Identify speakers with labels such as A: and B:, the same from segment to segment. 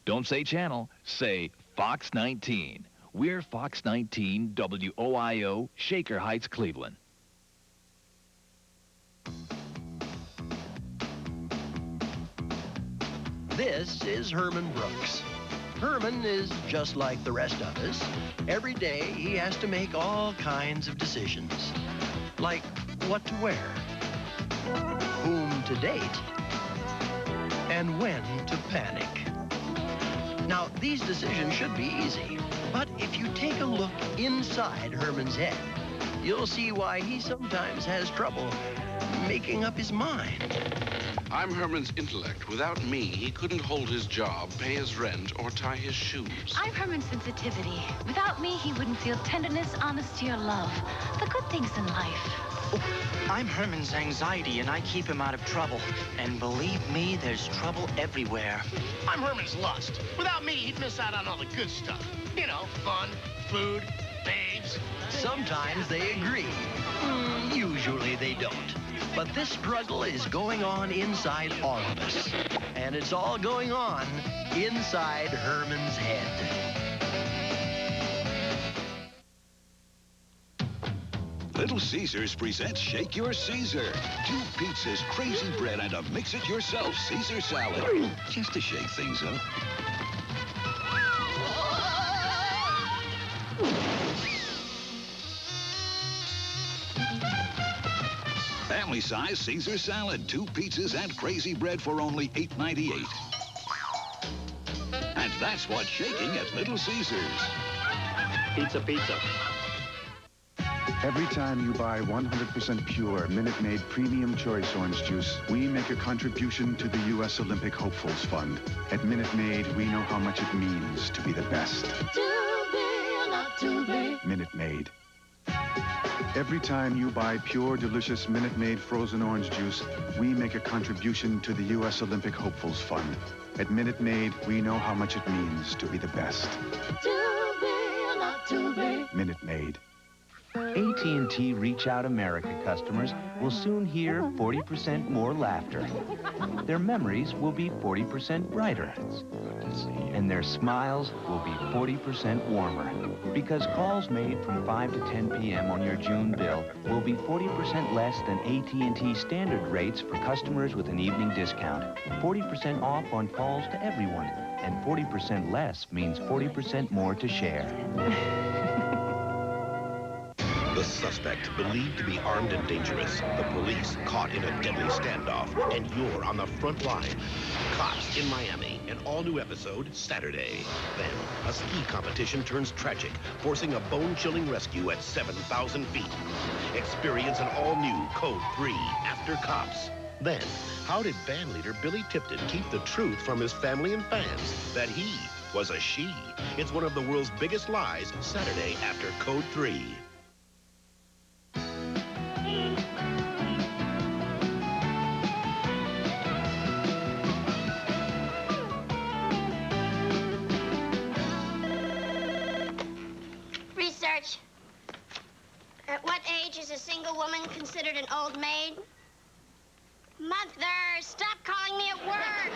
A: Don't say channel, say Fox 19. We're Fox 19 WOIO, Shaker Heights, Cleveland.
B: This is Herman Brooks. Herman is just like the rest of us. Every day he has to make all kinds of decisions. Like what to wear, whom to date, and when to panic. Now, these decisions should be easy, but if you take a look inside Herman's head, you'll see why he sometimes has trouble making up his mind.
C: I'm Herman's intellect. Without me, he couldn't hold his job, pay his rent, or tie his shoes.
D: I'm Herman's sensitivity. Without me, he wouldn't feel tenderness, honesty, or love. The good things in life.
E: Oh, I'm Herman's anxiety, and I keep him out of trouble. And believe me, there's trouble everywhere.
F: I'm Herman's lust. Without me, he'd miss out on all the good stuff. You know, fun, food, babes.
B: Sometimes they agree. Usually they don't. But this struggle is going on inside all of us. And it's all going on inside Herman's head.
G: Little Caesars presents Shake Your Caesar. 2 pizzas, crazy bread, and a mix-it-yourself Caesar salad. Just to shake things up. Family-size Caesar salad. 2 pizzas and crazy bread for only $8.98. And that's what's shaking at Little Caesars.
H: Pizza, pizza.
I: Every time you buy 100% pure Minute Maid Premium Choice Orange Juice, we make a contribution to the U.S. Olympic Hopefuls Fund. At Minute Maid, we know how much it means to be the best.
J: To be or not to be.
I: Minute Maid. Every time you buy pure, delicious Minute Maid frozen orange juice, we make a contribution to the U.S. Olympic Hopefuls Fund. At Minute Maid, we know how much it means to be the best.
J: To be or not to be.
I: Minute Maid.
K: AT&T Reach Out America customers will soon hear 40% more laughter. Their memories will be 40% brighter. And their smiles will be 40% warmer. Because calls made from 5 to 10 p.m. on your June bill will be 40% less than AT&T standard rates for customers with an evening discount. 40% off on calls to everyone. And 40% less means 40% more to share.
L: The suspect, believed to be armed and dangerous. The police caught in a deadly standoff. And you're on the front line. Cops in Miami. An all-new episode Saturday. Then, a ski competition turns tragic, forcing a bone-chilling rescue at 7,000 feet. Experience an all-new Code 3 After Cops. Then, how did band leader Billy Tipton keep the truth from his family and fans that he was a she? It's one of the world's biggest lies, Saturday after Code 3.
M: Research. At what age is a single woman considered an old maid? Mother, stop calling me at work.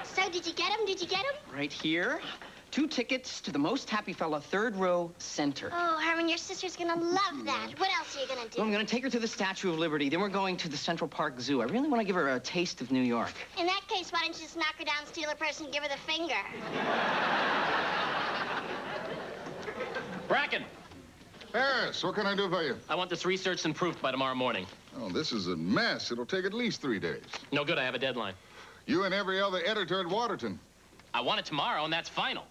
M: So, did you get him? Did you get him?
N: Right here. 2 tickets to the Most Happy Fella, 3rd row, center.
M: Oh, Herman, your sister's gonna love that. What else are you gonna do?
N: Well, I'm gonna take her to the Statue of Liberty. Then we're going to the Central Park Zoo. I really want to give her a taste of New York.
M: In that case, why don't you just knock her down, steal her purse, and give her the finger?
O: Bracken!
P: Harris, what can I do for you?
O: I want this researched and proofed by tomorrow morning.
P: Oh, this is a mess. It'll take at least 3 days.
O: No good, I have a deadline.
P: You and every other editor at Waterton.
O: I want it tomorrow, and that's final.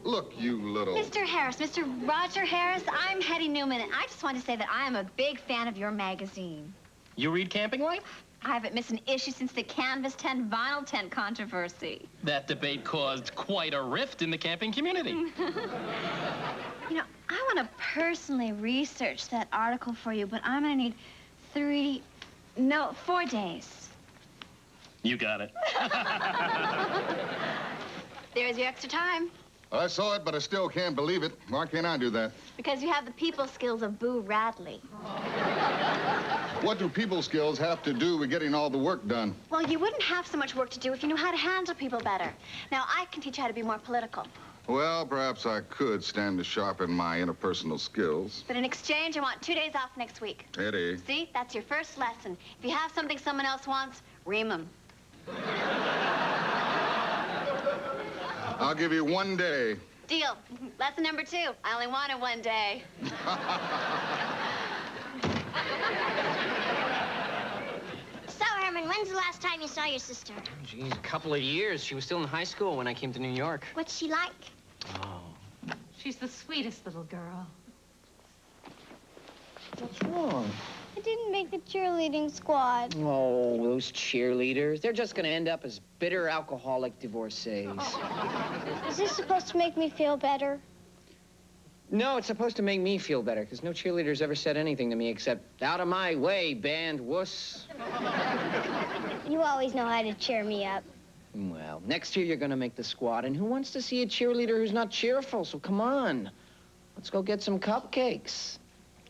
P: Look, you little...
Q: Mr. Harris, Mr. Roger Harris, I'm Hetty Newman, and I just want to say that I am a big fan of your magazine.
O: You read Camping Life?
Q: I haven't missed an issue since the canvas tent, vinyl tent controversy.
O: That debate caused quite a rift in the camping community.
Q: You know, I want to personally research that article for you, but I'm going to need 4 days.
O: You got it.
Q: There's your extra time.
P: I saw it, but I still can't believe it. Why can't I do that?
Q: Because you have the people skills of Boo Radley.
P: What do people skills have to do with getting all the work done?
Q: Well, you wouldn't have so much work to do if you knew how to handle people better. Now, I can teach you how to be more political.
P: Well, perhaps I could stand to sharpen my interpersonal skills.
Q: But in exchange, I want 2 days off next week.
P: Eddie.
Q: See? That's your first lesson. If you have something someone else wants, ream them.
P: I'll give you 1 day.
Q: Deal. Lesson number 2. I only wanted 1 day.
M: So, Herman, when's the last time you saw your sister?
N: Geez, a couple of years. She was still in high school when I came to New York.
M: What's she like?
N: Oh.
D: She's the sweetest little girl.
N: What's wrong?
R: I didn't make the cheerleading squad.
N: Oh, those cheerleaders. They're just going to end up as bitter alcoholic divorcees.
R: Is this supposed to make me feel better?
N: No, it's supposed to make me feel better, because no cheerleader's ever said anything to me except, out of my way, band wuss.
R: You always know how to cheer me up.
N: Well, next year you're going to make the squad, and who wants to see a cheerleader who's not cheerful? So come on. Let's go get some cupcakes.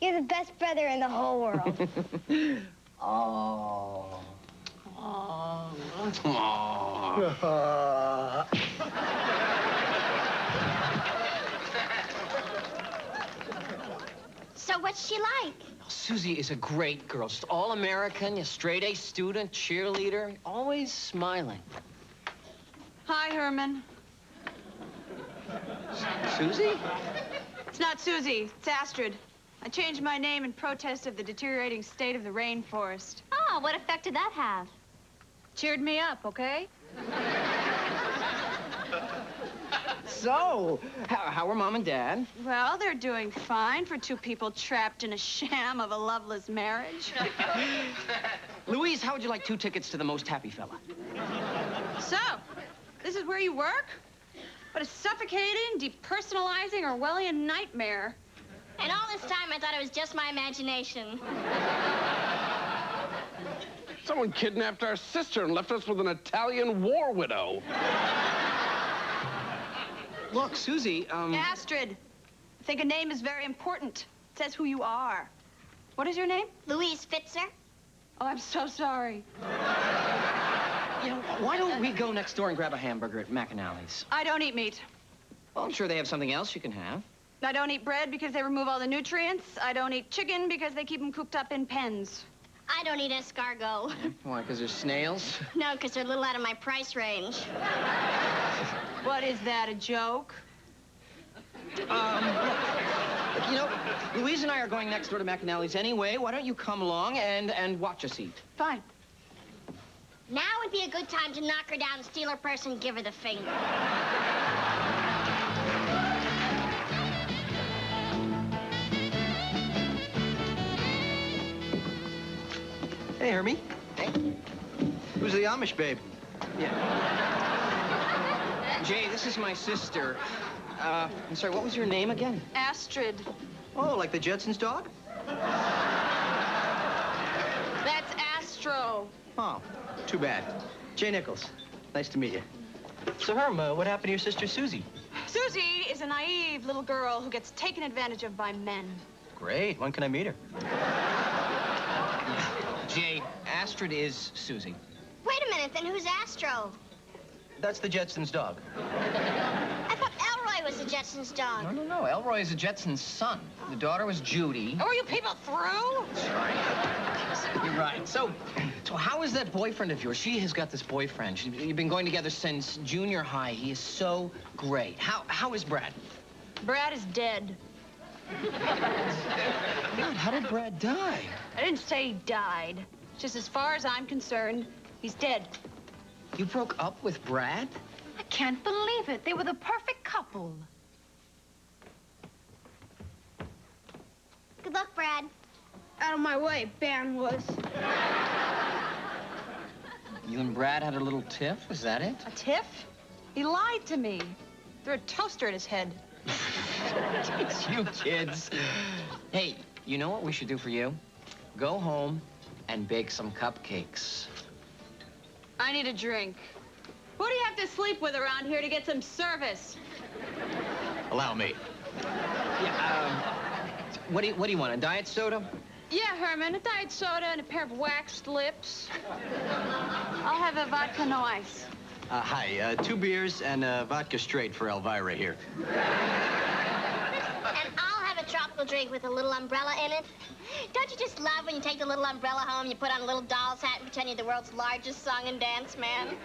R: You're the best brother in the whole world.
N: Oh. Oh.
M: So what's she like?
N: Susie is a great girl. Just all-American, a straight-A student, cheerleader, always smiling.
S: Hi, Herman.
N: Susie?
S: It's not Susie. It's Astrid. I changed my name in protest of the deteriorating state of the rainforest.
Q: Oh, what effect did that have?
S: Cheered me up, okay?
N: So, how are Mom and Dad?
S: Well, they're doing fine for 2 people trapped in a sham of a loveless marriage.
N: Louise, how would you like 2 tickets to the Most Happy Fella?
S: So, this is where you work? What a suffocating, depersonalizing, Orwellian nightmare.
M: And all this time, I thought it was just my imagination.
C: Someone kidnapped our sister and left us with an Italian war widow.
N: Look, Susie,
S: Astrid, I think a name is very important. It says who you are. What is your name?
M: Louise Fitzer.
S: Oh, I'm so sorry.
N: You know, why don't we go next door and grab a hamburger at McAnally's?
S: I don't eat meat.
N: Well, I'm sure they have something else you can have.
S: I don't eat bread because they remove all the nutrients. I don't eat chicken because they keep them cooped up in pens.
M: I don't eat escargot.
N: Why, because there's snails?
M: No, because they're a little out of my price range.
S: What is that, a joke?
N: Look, you know, Louise and I are going next door to McAnally's anyway. Why don't you come along and watch us eat?
S: Fine.
M: Now would be a good time to knock her down, steal her purse, and give her the finger.
E: Hey, Hermie.
N: Hey.
E: Who's the Amish babe?
N: Yeah. Jay, this is my sister. I'm sorry, what was your name again?
S: Astrid.
E: Oh, like the Jetsons' dog?
S: That's Astro.
E: Oh, too bad. Jay Nichols. Nice to meet you. So, Herm, what happened to your sister, Susie?
S: Susie is a naive little girl who gets taken advantage of by men.
E: Great. When can I meet her?
N: Jay, Astrid is Susie.
M: Wait a minute, then who's Astro?
E: That's the Jetsons' dog.
M: I thought Elroy was the Jetsons' dog.
N: No. Elroy is a Jetson's son. The daughter was Judy.
S: Oh, are you people through?
N: That's right. You're right. So how is that boyfriend of yours? She has got this boyfriend. You've been going together since junior high. He is so great. How is Brad?
S: Brad is dead.
N: God, how did Brad die?
S: I didn't say he died. Just as far as I'm concerned, he's dead.
N: You broke up with Brad?
D: I can't believe it. They were the perfect couple.
M: Good luck, Brad.
R: Out of my way, Ban was.
N: You and Brad had a little tiff? Is that it?
S: A tiff? He lied to me. Threw a toaster at his head.
N: It's you kids. Hey, you know what we should do for you? Go home and bake some cupcakes.
S: I need a drink. Who do you have to sleep with around here to get some service?
E: Allow me.
N: Yeah, what do you want, a diet soda?
S: Yeah, Herman, a diet soda and a pair of waxed lips. I'll have a vodka, no ice.
N: Hi, 2 beers and vodka straight for Elvira here.
M: And I'll have a tropical drink with a little umbrella in it. Don't you just love when you take the little umbrella home, you put on a little doll's hat and pretend you're the world's largest song and dance man?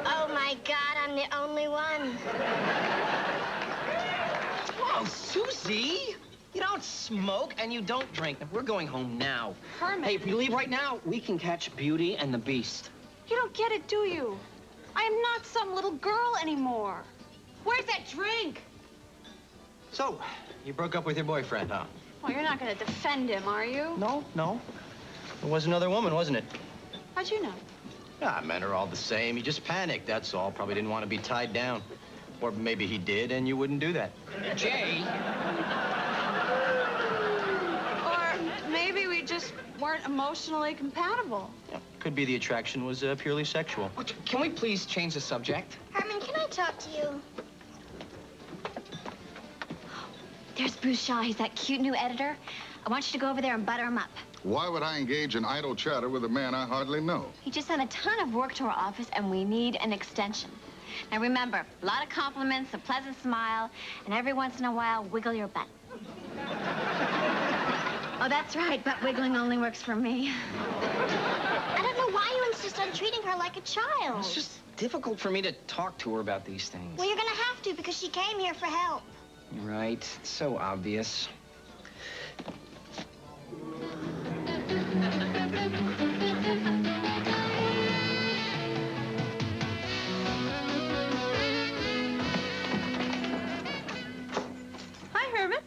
M: Oh, my God, I'm the only one.
N: Oh, Susie! You don't smoke and you don't drink. We're going home now.
S: Herman.
N: Hey, if we leave right now, we can catch Beauty and the Beast.
S: You don't get it, do you? I am not some little girl anymore. Where's that drink?
N: So, you broke up with your boyfriend, huh?
S: Well, you're not going to defend him, are you?
N: No. It was another woman, wasn't it?
S: How'd you know?
N: Yeah, men are all the same. He just panicked, that's all. Probably didn't want to be tied down. Or maybe he did, and you wouldn't do that. Jay!
S: Or maybe we just weren't emotionally compatible.
N: Yeah, could be the attraction was purely sexual. Can we please change the subject?
M: Herman, can I talk to you?
Q: There's Bruce Shaw. He's that cute new editor. I want you to go over there and butter him up.
P: Why would I engage in idle chatter with a man I hardly know?
Q: He just sent a ton of work to our office, and we need an extension. Now remember, a lot of compliments, a pleasant smile, and every once in a while, wiggle your butt. Oh, that's right. Butt wiggling only works for me.
M: I don't know why you insist on treating her like a child.
N: It's just difficult for me to talk to her about these things.
M: Well, you're gonna have to because she came here for help.
N: Right. It's so obvious.
S: Hi, Herman.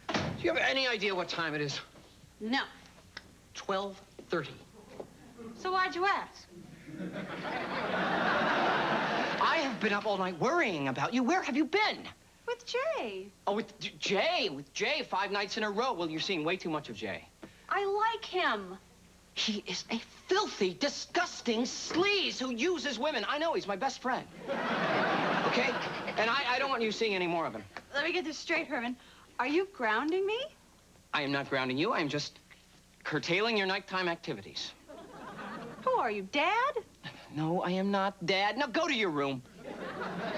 N: Do you have any idea what time it is?
S: No.
N: 12:30.
S: So why'd you ask?
N: I have been up all night worrying about you. Where have you been?
S: With Jay.
N: Oh, with Jay. With Jay 5 nights in a row. Well, you're seeing way too much of Jay.
S: I like him.
N: He is a filthy, disgusting sleaze who uses women. I know, he's my best friend. Okay? And I don't want you seeing any more of him.
S: Let me get this straight, Herman. Are you grounding me?
N: I am not grounding you. I am just curtailing your nighttime activities.
S: Who are you, Dad?
N: No, I am not, Dad. Now go to your room.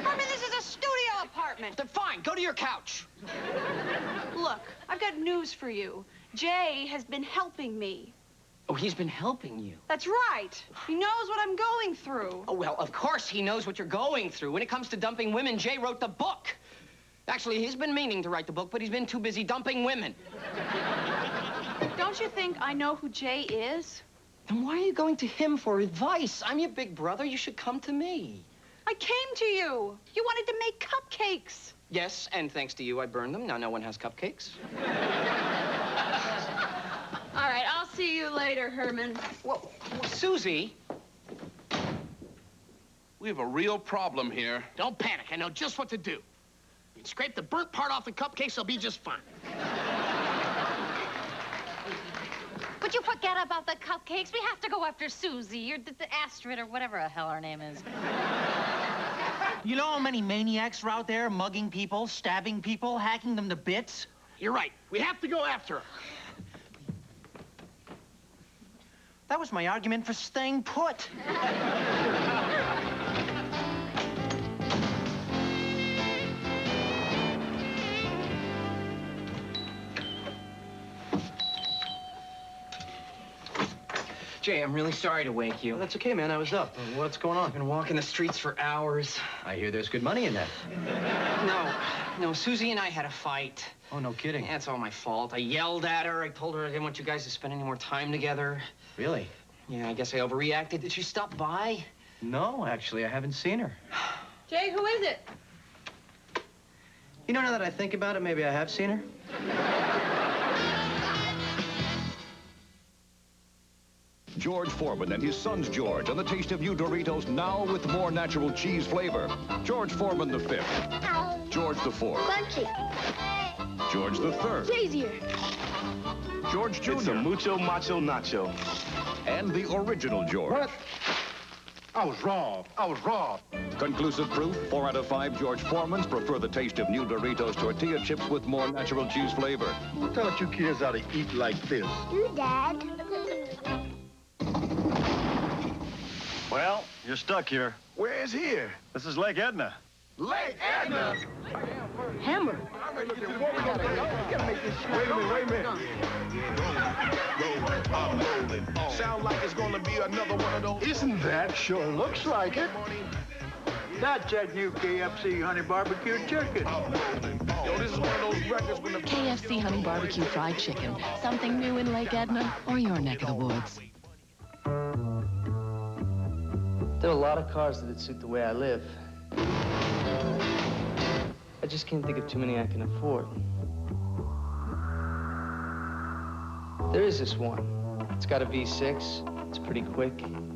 S: Herman, this is a studio apartment.
N: Then fine, go to your couch.
S: Look, I've got news for you. Jay has been helping me.
N: Oh, he's been helping you.
S: That's right. He knows what I'm going through.
N: Oh, well, of course he knows what you're going through. When it comes to dumping women, Jay wrote the book. Actually, he's been meaning to write the book, but he's been too busy dumping women.
S: Don't you think I know who Jay is?
N: Then why are you going to him for advice? I'm your big brother. You should come to me.
S: I came to you. You wanted to make cupcakes.
N: Yes, and thanks to you, I burned them. Now no one has cupcakes.
S: All right, I'll see you later, Herman.
N: Well, Susie.
C: We have a real problem here.
F: Don't panic. I know just what to do. You scrape the burnt part off the cupcakes, they'll be just fine.
D: Would you forget about the cupcakes? We have to go after Susie, or the Astrid, or whatever the hell her name is.
E: You know how many maniacs are out there mugging people, stabbing people, hacking them to bits?
F: You're right. We have to go after her.
E: That was my argument for staying put.
N: Jay, I'm really sorry to wake you.
E: That's okay, man. I was up. What's going on?
N: I've been walking the streets for hours.
E: I hear there's good money in that.
N: No, Susie and I had a fight.
E: Oh, no kidding.
N: That's all my fault. I yelled at her. I told her I didn't want you guys to spend any more time together.
E: Really?
N: Yeah, I guess I overreacted. Did she stop by?
E: No, actually, I haven't seen her.
S: Jay, who is it?
E: You know, now that I think about it, maybe I have seen her.
G: George Foreman and his sons George on the Taste of You Doritos, now with more natural cheese flavor. George Foreman the fifth. George the fourth.
R: Crunchy.
G: George the third.
R: Easier.
G: George Jr.
H: It's a mucho macho nacho.
G: And the original George.
H: What?
I: I was robbed. I was robbed.
G: Conclusive proof, 4 out of 5 George Foremans prefer the taste of new Doritos tortilla chips with more natural cheese flavor.
I: Who taught you kids how to eat like this?
R: You, Dad.
H: Well, you're stuck here.
I: Where is here?
H: This is Lake Edna.
I: Lake Edna?
S: Hammer.
I: Wait a minute.
F: Sound like it's gonna be another one of those.
I: Isn't that? Sure looks like it.
T: That's that new KFC honey barbecue chicken.
F: Yo, this is one of those records when the
U: KFC honey barbecue fried chicken. Something new in Lake Edna or your neck of the woods.
N: There are a lot of cars that suit the way I live. I just can't think of too many I can afford. There is this one. It's got a V6. It's pretty quick,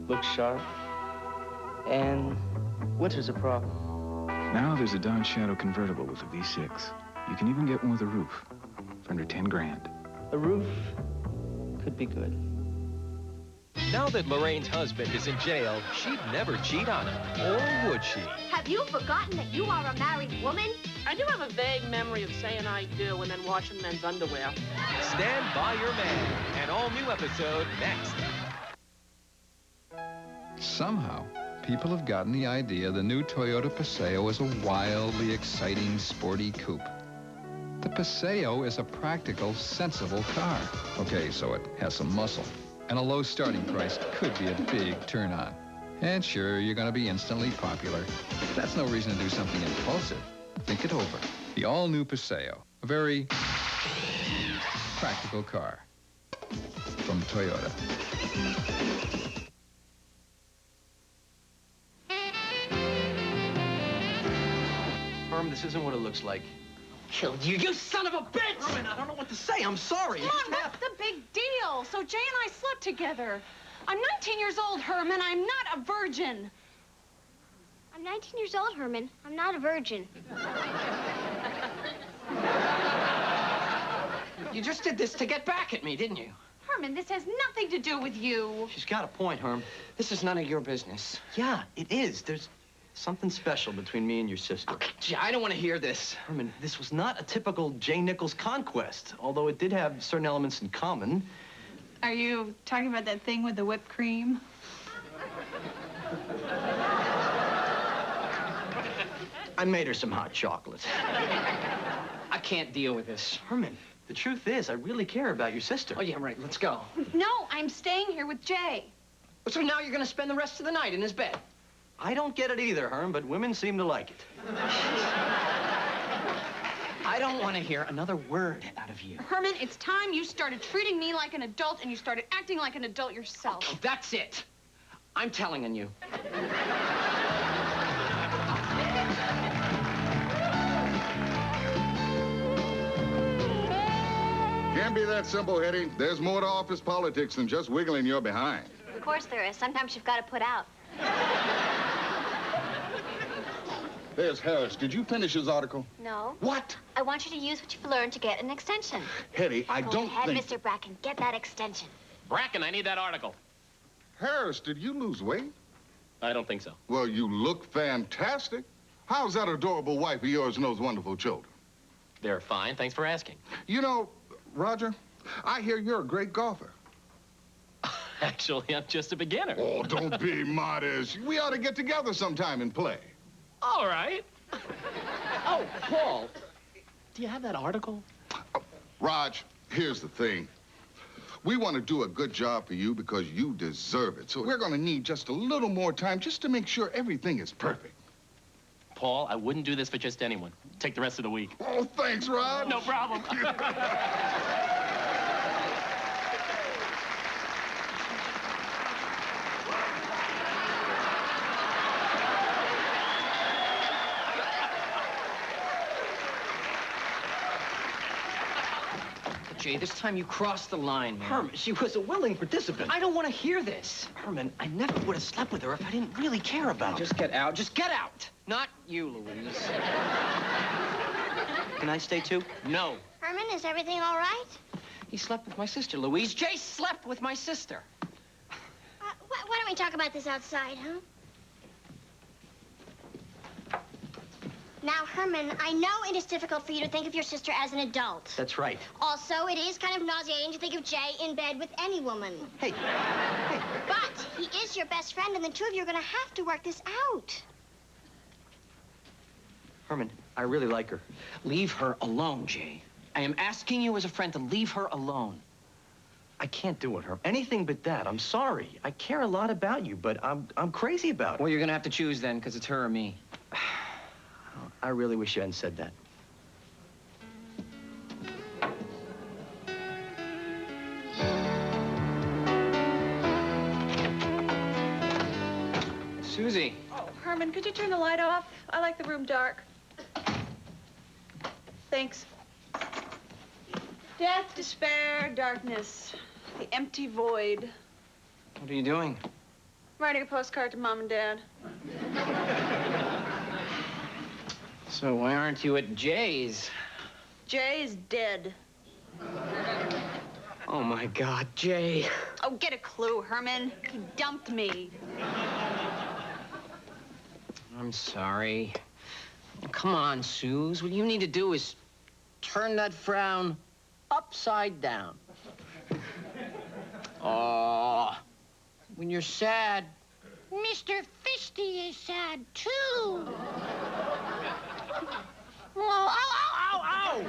N: looks sharp, and winter's a problem.
V: Now there's a Dodge Shadow convertible with a V6. You can even get one with a roof for under 10 grand.
N: A roof could be good.
W: Now that Lorraine's husband is in jail, she'd never cheat on him, or would she?
M: Have you forgotten that you are a married woman?
X: I do have a vague memory of saying I do and then washing men's underwear.
W: Stand by your man. An all-new episode next.
Y: Somehow, people have gotten the idea the new Toyota Paseo is a wildly exciting, sporty coupe. The Paseo is a practical, sensible car. Okay, so it has some muscle. And a low starting price could be a big turn-on. And sure, you're going to be instantly popular. That's no reason to do something impulsive. Think it over. The all-new Paseo. A very practical car from Toyota.
N: Herm, this isn't what it looks like. Killed you, you son of a bitch! Herman, I don't know what to say. I'm sorry.
S: Come on, what's the big deal? So Jay and I slept together. I'm 19 years old, Herman. I'm not a virgin.
R: I'm 19 years old, Herman. I'm not a virgin.
N: You just did this to get back at me, didn't you?
S: Herman, this has nothing to do with you.
N: She's got a point, Herm. This is none of your business. Yeah, it is. There's something special between me and your sister. Okay, gee, I don't want to hear this. Herman, this was not a typical Jay Nichols conquest, although it did have certain elements in common.
S: Are you talking about that thing with the whipped cream?
N: I made her some hot chocolate. I can't deal with this. Herman, the truth is, I really care about your sister. Oh, yeah, right. Let's go.
S: No, I'm staying here with Jay.
N: So now you're going to spend the rest of the night in his bed? I don't get it either, Herm, but women seem to like it. I don't want to hear another word out of you.
S: Herman, it's time you started treating me like an adult and you started acting like an adult yourself.
N: Okay, that's it. I'm telling on you.
P: Can't be that simple, Hetty. There's more to office politics than just wiggling your behind.
M: Of course there is. Sometimes you've got to put out.
P: There's Harris. Did you finish his article?
M: No.
P: What?
M: I want you to use what you've learned to get an extension.
P: Hetty, I
M: Go
P: don't
M: ahead,
P: think...
M: Mr. Bracken. Get that extension.
O: Bracken, I need that article.
P: Harris, did you lose weight?
O: I don't think so.
P: Well, you look fantastic. How's that adorable wife of yours and those wonderful children?
O: They're fine. Thanks for asking.
P: You know, Roger, I hear you're a great golfer.
O: Actually, I'm just a beginner.
P: Oh, don't be modest. We ought to get together sometime and play.
O: All right. Oh, Paul, do you have that article?
P: Raj, here's the thing. We want to do a good job for you because you deserve it. So we're going to need just a little more time just to make sure everything is perfect.
O: Paul, I wouldn't do this for just anyone. Take the rest of the week.
P: Oh, thanks, Raj.
O: No problem.
N: Jay, this time you crossed the line, man. Herman, she was a willing participant. I don't want to hear this. Herman, I never would have slept with her if I didn't really care about her. Just get out. Just get out. Not you, Louise. Can I stay too? No.
M: Herman, is everything all right?
N: He slept with my sister, Louise. Jay slept with my sister.
M: Why don't we talk about this outside, huh? Now, Herman, I know it is difficult for you to think of your sister as an adult.
N: That's right.
M: Also, it is kind of nauseating to think of Jay in bed with any woman.
N: Hey.
M: But he is your best friend, and the two of you are going to have to work this out.
N: Herman, I really like her. Leave her alone, Jay. I am asking you as a friend to leave her alone. I can't do it, Herman. Anything but that. I'm sorry. I care a lot about you, but I'm crazy about her.
E: Well, you're gonna have to choose then, because it's her or me.
N: I really wish you hadn't said that.
E: Susie.
S: Oh, Herman, could you turn the light off? I like the room dark. Thanks. Death, despair, darkness. The empty void.
E: What are you doing?
S: Writing a postcard to Mom and Dad.
E: So why aren't you at Jay's?
S: Jay is dead.
E: Oh, my God, Jay.
S: Oh, get a clue, Herman. He dumped me.
E: I'm sorry. Come on, Suze. What you need to do is turn that frown upside down. Oh, when you're sad,
A: Mr. Fisty is sad, too.
E: Ow, ow, ow, ow!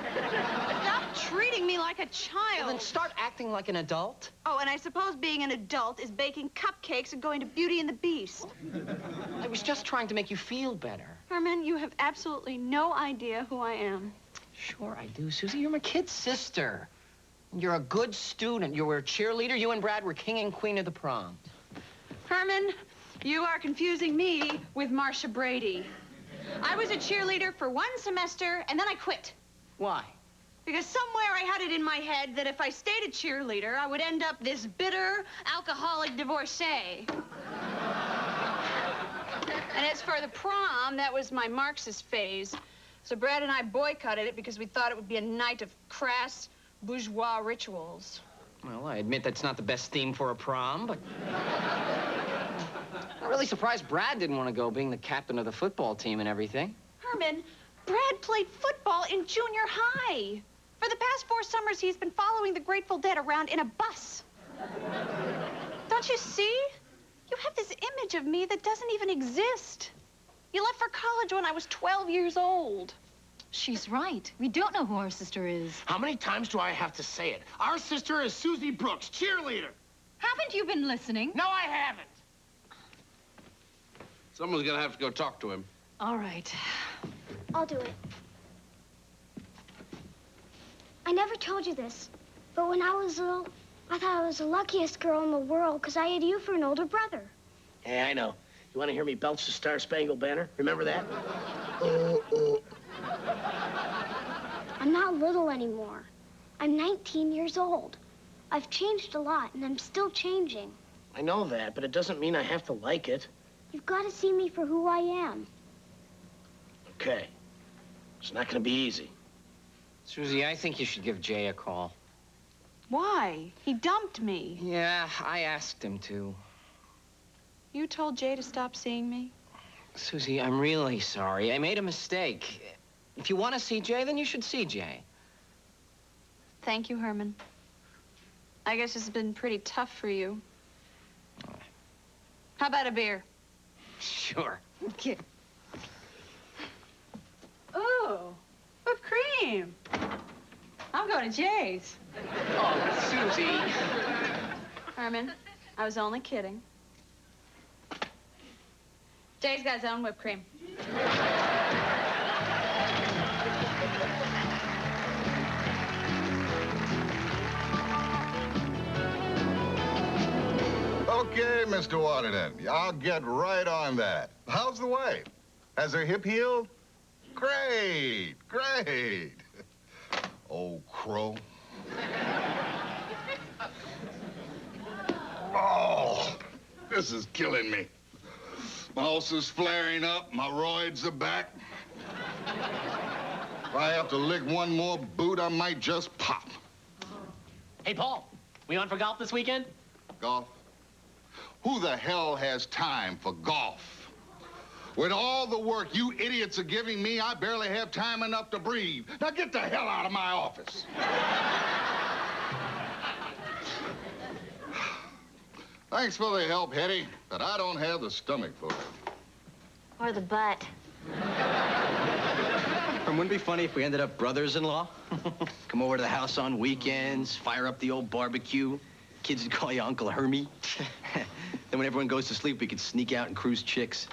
S: Stop treating me like a child.
E: Well, then start acting like an adult.
S: Oh, and I suppose being an adult is baking cupcakes and going to Beauty and the Beast.
E: I was just trying to make you feel better.
S: Herman, you have absolutely no idea who I am.
E: Sure I do, Susie. You're my kid's sister. You're a good student. You were a cheerleader. You and Brad were king and queen of the prom.
S: Herman, you are confusing me with Marcia Brady. I was a cheerleader for one semester, and then I quit.
E: Why?
S: Because somewhere I had it in my head that if I stayed a cheerleader, I would end up this bitter, alcoholic divorcee. And as for the prom, that was my Marxist phase. So Brad and I boycotted it because we thought it would be a night of crass, bourgeois rituals.
E: Well, I admit that's not the best theme for a prom, but... I'm really surprised Brad didn't want to go, being the captain of the football team and everything.
S: Herman, Brad played football in junior high. For the past 4 summers, he's been following the Grateful Dead around in a bus. Don't you see? You have this image of me that doesn't even exist. You left for college when I was 12 years old.
D: She's right. We don't know who our sister is.
F: How many times do I have to say it? Our sister is Susie Brooks, cheerleader.
D: Haven't you been listening?
F: No, I haven't.
C: Someone's gonna have to go talk to him.
D: All right.
M: I'll do it. I never told you this, but when I was little, I thought I was the luckiest girl in the world because I had you for an older brother.
F: Yeah, I know. You want to hear me belch the Star Spangled Banner? Remember that?
M: I'm not little anymore. I'm 19 years old. I've changed a lot, and I'm still changing.
F: I know that, but it doesn't mean I have to like it.
M: You've got to see me for who I am.
F: Okay. It's not going to be easy.
E: Susie, I think you should give Jay a call.
S: Why? He dumped me.
E: Yeah, I asked him to.
S: You told Jay to stop seeing me?
E: Susie, I'm really sorry. I made a mistake. If you want to see Jay, then you should see Jay.
S: Thank you, Herman. I guess it's been pretty tough for you. How about a beer?
E: Sure.
S: Okay. Ooh, whipped cream. I'm going to Jay's.
E: Oh, Susie.
S: Herman, I was only kidding. Jay's got his own whipped cream.
P: Okay, Mr. Waterden, I'll get right on that. How's the wife? Has her hip healed? Great, great. Old crow. Oh, this is killing me. My ulcer's flaring up, my roids are back. If I have to lick one more boot, I might just pop.
X: Hey, Paul, we on for golf this weekend?
P: Golf? Who the hell has time for golf? With all the work you idiots are giving me, I barely have time enough to breathe. Now get the hell out of my office. Thanks for the help, Hetty, but I don't have the stomach for it.
M: Or the butt.
N: Wouldn't it be funny if we ended up brothers-in-law? Come over to the house on weekends, fire up the old barbecue. Kids would call you Uncle Hermie. Then when everyone goes to sleep, we could sneak out and cruise chicks.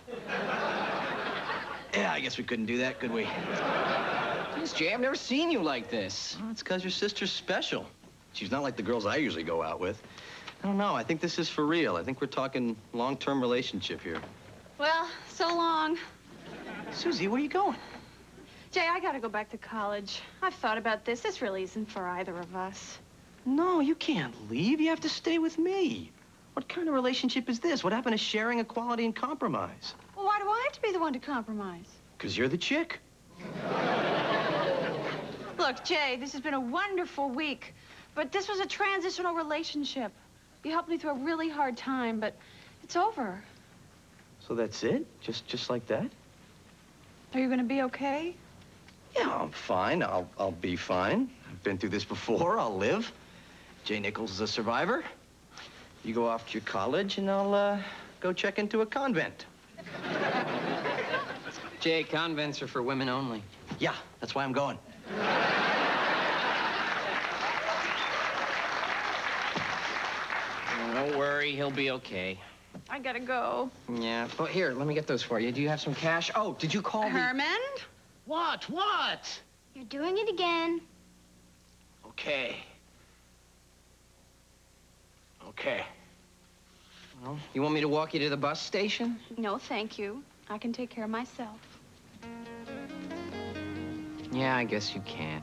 N: Yeah, I guess we couldn't do that, could we?
E: Yes, Jay, I've never seen you like this.
N: Well, it's because your sister's special. She's not like the girls I usually go out with. I don't know. I think this is for real. I think we're talking long-term relationship here.
S: Well, so long.
N: Susie, where are you going?
S: Jay, I gotta go back to college. I've thought about this. This really isn't for either of us.
N: No, you can't leave. You have to stay with me. What kind of relationship is this? What happened to sharing equality and compromise?
S: Well, why do I have to be the one to compromise?
N: Because you're the chick.
S: Look, Jay, this has been a wonderful week, but this was a transitional relationship. You helped me through a really hard time, but it's over.
N: So that's it? Just like that?
S: Are you gonna be okay?
N: Yeah, I'm fine. I'll be fine. I've been through this before. I'll live. Jay Nichols is a survivor. You go off to your college, and I'll go check into a convent.
E: Jay, convents are for women only.
N: Yeah, that's why I'm going.
E: Don't worry, he'll be okay.
S: I gotta go.
E: Yeah, but here, let me get those for you. Do you have some cash? Oh, did you call me?
S: Herman?
X: What? What?
R: You're doing it again.
X: Okay. Okay.
E: Well, you want me to walk you to the bus station?
S: No, thank you. I can take care of myself.
E: Yeah, I guess you can.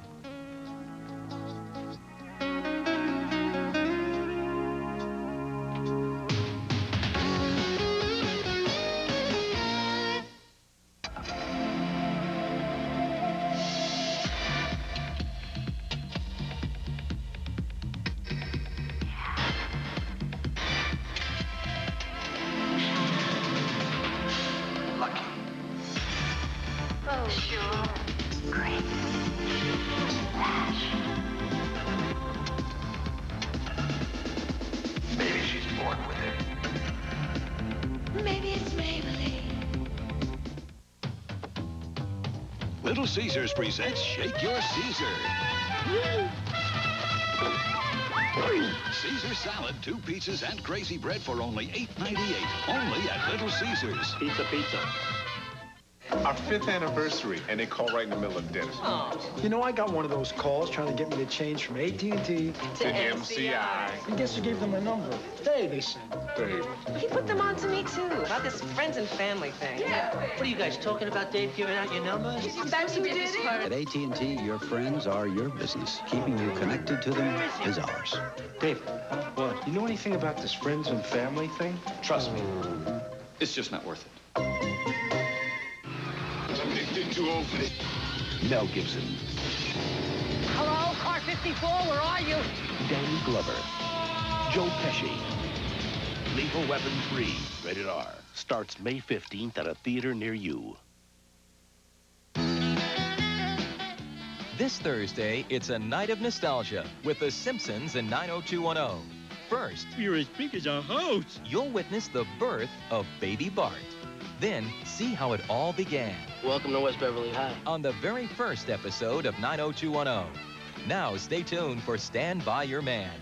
G: Little Caesars presents Shake Your Caesar. Caesar salad, 2 pizzas, and crazy bread for only $8.98. Only at Little Caesars.
H: Pizza.
B: Our 5th anniversary, and they call right in the middle of dinner.
J: Oh. You know, I got one of those calls trying to get me to change from AT&T to
B: MCI.
J: I guess I gave them my number. Dave, they said.
B: Dave.
X: He put them on to me, too, about this friends and family thing. Yeah. What are you guys talking about, Dave, giving out your number? That's who did it.
K: At AT&T, your friends are your business. Keeping you connected to them is ours.
J: Dave, what? You know anything about this friends and family thing?
B: Trust me, it's just not worth it.
G: Too old for this.
K: Mel Gibson.
X: Hello, car 54, where are you?
K: Danny Glover. Joe Pesci.
L: Lethal Weapon 3, rated R. Starts May 15th at a theater near you.
W: This Thursday, it's a night of nostalgia with The Simpsons and 90210. First,
Q: you're as big as a house.
W: You'll witness the birth of Baby Bart. Then, see how it all began.
X: Welcome to West Beverly High.
W: On the very first episode of 90210. Now, stay tuned for Stand By Your Man.